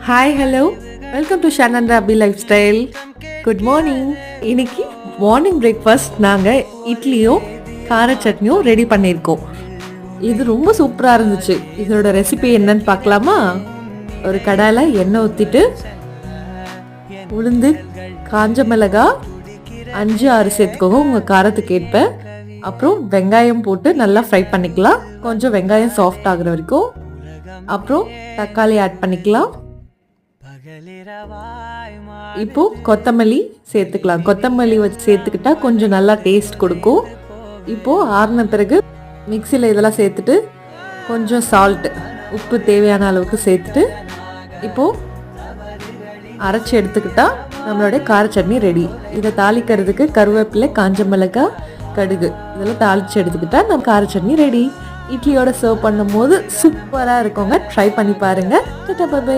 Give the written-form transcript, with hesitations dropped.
Hi hello, welcome to Shananda Abhi lifestyle. Good morning. இன்னைக்கு morning breakfast நாங்கள் இட்லியும் கார சட்னியும் ரெடி பண்ணியிருக்கோம். இது ரொம்ப சூப்பராக இருந்துச்சு. இதோட ரெசிபி என்னன்னு பார்க்கலாமா? ஒரு கடாயில் எண்ணெய் ஊற்றிட்டு உளுந்து, காஞ்ச மிளகாய் 5-6 சேர்த்துக்கோங்க உங்கள் காரத்துக்கு ஏற்ப. அப்புறம் வெங்காயம் போட்டு நல்லா ஃப்ரை பண்ணிக்கலாம், கொஞ்சம் வெங்காயம் சாஃப்ட் ஆகுற வரைக்கும். அப்புறம் தக்காளி ஆட் பண்ணிக்கலாம். இப்போ கொத்தமல்லி சேர்த்துக்கலாம். கொத்தமல்லி வச்சு சேர்த்துக்கிட்டா கொஞ்சம் நல்லா டேஸ்ட் கொடுக்கும். இப்போ ஆறின பிறகு மிக்சியில் இதெல்லாம் சேர்த்துட்டு கொஞ்சம் சால்ட், உப்பு தேவையான அளவுக்கு சேர்த்துட்டு இப்போ அரைச்சி எடுத்துக்கிட்டா நம்மளுடைய கார சட்னி ரெடி. இதை தாளிக்கிறதுக்கு கருவேப்பிலை, காஞ்ச மிளகாய், கடுகு இதெல்லாம் தாளித்து எடுத்துக்கிட்டா நம்ம கார சட்னி ரெடி. இட்லியோட சர்வ் பண்ணும் போது சூப்பராக இருக்குங்க. ட்ரை பண்ணி பாருங்கள். டாடா பை பை.